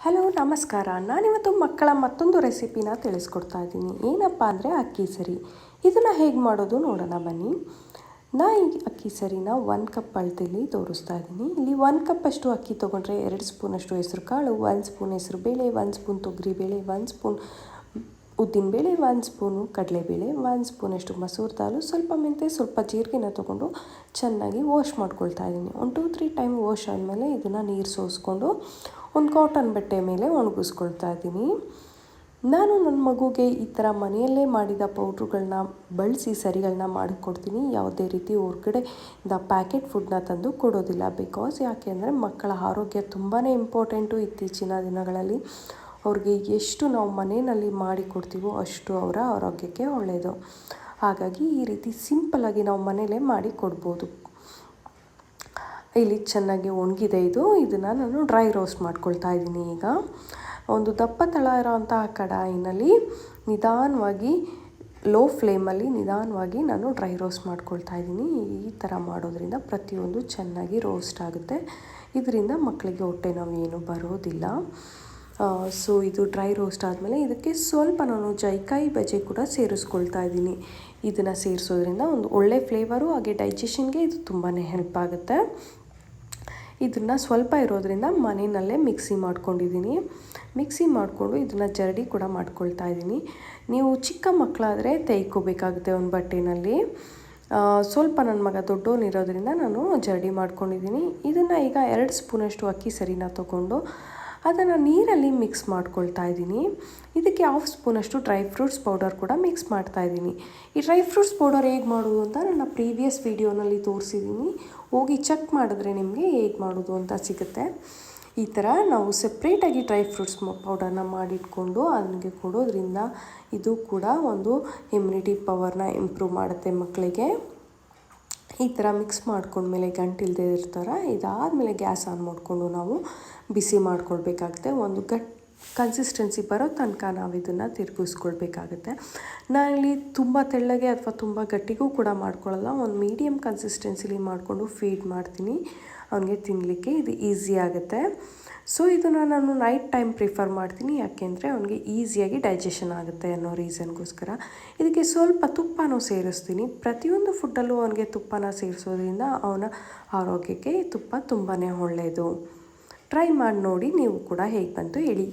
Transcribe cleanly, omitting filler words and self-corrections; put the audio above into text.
Hello ನಮಸ್ಕಾರ. ನಾನಿವತ್ತು ಮಕ್ಕಳ ಮತ್ತೊಂದು ರೆಸಿಪಿನ ತಿಳಿಸ್ಕೊಡ್ತಾ ಇದ್ದೀನಿ. ಏನಪ್ಪ ಅಂದರೆ ಅಕ್ಕಿ ಸರಿ. ಇದನ್ನು ಹೇಗೆ ಮಾಡೋದು ನೋಡೋಣ ಬನ್ನಿ. ಈ ಅಕ್ಕಿ ಸರಿನ 1 ಕಪ್ ಅಳತೆಯಲ್ಲಿ ತೋರಿಸ್ತಾ ಇದ್ದೀನಿ. ಇಲ್ಲಿ 1 ಕಪ್ಪಷ್ಟು ಅಕ್ಕಿ ತೊಗೊಂಡ್ರೆ 2 ಸ್ಪೂನಷ್ಟು ಹೆಸರು ಕಾಳು, 1 ಸ್ಪೂನ್ ಹೆಸರು ಬೇಳೆ, 1 ಸ್ಪೂನ್ ತೊಗರಿಬೇಳೆ, 1 ಸ್ಪೂನ್ ಉದ್ದಿನಬೇಳೆ, 1 ಸ್ಪೂನು ಕಡಲೆಬೇಳೆ, 1 ಸ್ಪೂನಷ್ಟು ಮಸೂರು ದಾಲು, ಸ್ವಲ್ಪ ಮೆಂತೆ, ಸ್ವಲ್ಪ ಜೀರಿಗೆನ ತೊಗೊಂಡು ಚೆನ್ನಾಗಿ ವಾಶ್ ಮಾಡ್ಕೊಳ್ತಾ ಇದ್ದೀನಿ. 1-2-3 ಟೈಮ್ ವಾಶ್ ಆದಮೇಲೆ ಇದನ್ನು ನೀರು ಸೋಸ್ಕೊಂಡು ಒಂದು ಕಾಟನ್ ಬಟ್ಟೆ ಮೇಲೆ ಒಣಗಿಸ್ಕೊಳ್ತಾ ಇದ್ದೀನಿ. ನಾನು ನನ್ನ ಮಗುಗೆ ಈ ಥರ ಮನೆಯಲ್ಲೇ ಮಾಡಿದ ಪೌಡ್ರುಗಳನ್ನ ಬಳಸಿ ಸರಿಗಳನ್ನ ಮಾಡಿಕೊಡ್ತೀನಿ. ಯಾವುದೇ ರೀತಿ ಹೊರಗಡೆಯಿಂದ ಪ್ಯಾಕೆಟ್ ಫುಡ್ನ ತಂದು ಕೊಡೋದಿಲ್ಲ. ಯಾಕೆ ಅಂದರೆ ಮಕ್ಕಳ ಆರೋಗ್ಯ ತುಂಬಾ ಇಂಪಾರ್ಟೆಂಟು. ಇತ್ತೀಚಿನ ದಿನಗಳಲ್ಲಿ ಅವ್ರಿಗೆ ಎಷ್ಟು ನಾವು ಮನೆಯಲ್ಲಿ ಮಾಡಿಕೊಡ್ತೀವೋ ಅಷ್ಟು ಅವರ ಆರೋಗ್ಯಕ್ಕೆ ಒಳ್ಳೆಯದು. ಹಾಗಾಗಿ ಈ ರೀತಿ ಸಿಂಪಲ್ಲಾಗಿ ನಾವು ಮನೆಯಲ್ಲೇ ಮಾಡಿ ಕೊಡ್ಬೋದು. ಇಲ್ಲಿ ಚೆನ್ನಾಗಿ ಒಣಗಿದೆ ಇದನ್ನು ನಾನು ಡ್ರೈ ರೋಸ್ಟ್ ಮಾಡ್ಕೊಳ್ತಾ ಇದ್ದೀನಿ. ಈಗ ಒಂದು ದಪ್ಪ ತಳ ಇರೋವಂತಹ ಕಡಾಯಿನಲ್ಲಿ ನಿಧಾನವಾಗಿ ಲೋ ಫ್ಲೇಮಲ್ಲಿ ನಿಧಾನವಾಗಿ ನಾನು ಡ್ರೈ ರೋಸ್ಟ್ ಮಾಡ್ಕೊಳ್ತಾ ಇದ್ದೀನಿ. ಈ ಥರ ಮಾಡೋದ್ರಿಂದ ಪ್ರತಿಯೊಂದು ಚೆನ್ನಾಗಿ ರೋಸ್ಟ್ ಆಗುತ್ತೆ. ಇದರಿಂದ ಮಕ್ಕಳಿಗೆ ಹೊಟ್ಟೆ ನೋವು ಏನು ಬರೋದಿಲ್ಲ. ಸೊ ಇದು ಡ್ರೈ ರೋಸ್ಟ್ ಆದಮೇಲೆ ಇದಕ್ಕೆ ಸ್ವಲ್ಪ ನಾನು ಜಾಯಿಕಾಯಿ ಬಜೆ ಕೂಡ ಸೇರಿಸ್ಕೊಳ್ತಾ ಇದ್ದೀನಿ. ಇದನ್ನು ಸೇರಿಸೋದ್ರಿಂದ ಒಂದು ಒಳ್ಳೆ ಫ್ಲೇವರು, ಹಾಗೆ ಡೈಜೆಷನ್ಗೆ ಇದು ತುಂಬಾ ಹೆಲ್ಪ್ ಆಗುತ್ತೆ. ಇದನ್ನು ಸ್ವಲ್ಪ ಇರೋದ್ರಿಂದ ಮನೆಯಲ್ಲೇ ಮಿಕ್ಸಿ ಮಾಡ್ಕೊಂಡಿದ್ದೀನಿ. ಮಿಕ್ಸಿ ಮಾಡಿಕೊಂಡು ಇದನ್ನು ಜರಡಿ ಕೂಡ ಮಾಡ್ಕೊಳ್ತಾ ಇದ್ದೀನಿ. ನೀವು ಚಿಕ್ಕ ಮಕ್ಕಳಾದರೆ ತೆಯ್ಕೋಬೇಕಾಗುತ್ತೆ ಒಂದು ಬಟ್ಟೆನಲ್ಲಿ. ಸ್ವಲ್ಪ ನನ್ನ ಮಗ ದೊಡ್ಡವನಿರೋದ್ರಿಂದ ನಾನು ಜರಡಿ ಮಾಡ್ಕೊಂಡಿದ್ದೀನಿ. ಇದನ್ನು ಈಗ 2 ಸ್ಪೂನಷ್ಟು ಅಕ್ಕಿ ಸರಿನ ತೊಗೊಂಡು ಅದನ್ನು ನೀರಲ್ಲಿ ಮಿಕ್ಸ್ ಮಾಡ್ಕೊಳ್ತಾ ಇದ್ದೀನಿ. ಇದಕ್ಕೆ 1/2 ಸ್ಪೂನಷ್ಟು ಡ್ರೈ ಫ್ರೂಟ್ಸ್ ಪೌಡರ್ ಕೂಡ ಮಿಕ್ಸ್ ಮಾಡ್ತಾ ಇದ್ದೀನಿ. ಈ ಡ್ರೈ ಫ್ರೂಟ್ಸ್ ಪೌಡರ್ ಹೇಗೆ ಮಾಡೋದು ಅಂತ ನನ್ನ ಪ್ರೀವಿಯಸ್ ವೀಡಿಯೋನಲ್ಲಿ ತೋರಿಸಿದ್ದೀನಿ. ಹೋಗಿ ಚೆಕ್ ಮಾಡಿದ್ರೆ ನಿಮಗೆ ಹೇಗೆ ಮಾಡೋದು ಅಂತ ಸಿಗುತ್ತೆ. ಈ ಥರ ನಾವು ಸಪ್ರೇಟಾಗಿ ಡ್ರೈ ಫ್ರೂಟ್ಸ್ ಪೌಡರ್ನ ಮಾಡಿಟ್ಕೊಂಡು ಅದಕ್ಕೆ ಕೊಡೋದ್ರಿಂದ ಇದು ಕೂಡ ಒಂದು ಇಮ್ಯುನಿಟಿ ಪವರ್ನ ಇಂಪ್ರೂವ್ ಮಾಡುತ್ತೆ ಮಕ್ಕಳಿಗೆ. ಈ ಥರ ಮಿಕ್ಸ್ ಮಾಡ್ಕೊಂಡ್ಮೇಲೆ ಗಂಟಿಲ್ಲದೆ ಇರ್ತಾರೆ. ಇದಾದಮೇಲೆ ಗ್ಯಾಸ್ ಆನ್ ಮಾಡಿಕೊಂಡು ನಾವು ಬಿಸಿ ಮಾಡ್ಕೊಳ್ಬೇಕಾಗುತ್ತೆ. ಒಂದು ಕನ್ಸಿಸ್ಟೆನ್ಸಿ ಬರೋ ತನಕ ನಾವು ಇದನ್ನು ತಿರುಗಿಸ್ಕೊಳ್ಬೇಕಾಗುತ್ತೆ. ನಾನಿಲ್ಲಿ ತುಂಬ ತೆಳ್ಳಗೆ ಅಥವಾ ತುಂಬ ಗಟ್ಟಿಗೂ ಕೂಡ ಮಾಡ್ಕೊಳ್ಳಲ್ಲ. ಒಂದು ಮೀಡಿಯಮ್ ಕನ್ಸಿಸ್ಟೆನ್ಸಿಲಿ ಮಾಡಿಕೊಂಡು ಫೀಡ್ ಮಾಡ್ತೀನಿ ಅವನಿಗೆ ತಿನ್ನಲಿಕ್ಕೆ. ಇದು ಈಸಿ ಆಗುತ್ತೆ. ಸೊ ಇದನ್ನು ನಾನು ನೈಟ್ ಟೈಮ್ ಪ್ರಿಫರ್ ಮಾಡ್ತೀನಿ. ಯಾಕೆಂದರೆ ಅವನಿಗೆ ಈಸಿಯಾಗಿ ಡೈಜೆಷನ್ ಆಗುತ್ತೆ ಅನ್ನೋ ರೀಸನ್ಗೋಸ್ಕರ. ಇದಕ್ಕೆ ಸ್ವಲ್ಪ ತುಪ್ಪನೂ ಸೇರಿಸ್ತೀನಿ. ಪ್ರತಿಯೊಂದು ಫುಡ್ಡಲ್ಲೂ ಅವನಿಗೆ ತುಪ್ಪನ ಸೇರಿಸೋದ್ರಿಂದ ಅವನ ಆರೋಗ್ಯಕ್ಕೆ ತುಪ್ಪ ತುಂಬಾ ಒಳ್ಳೆಯದು. ಟ್ರೈ ಮಾಡಿ ನೋಡಿ, ನೀವು ಕೂಡ ಹೇಗೆ ಬಂತು ಹೇಳಿ.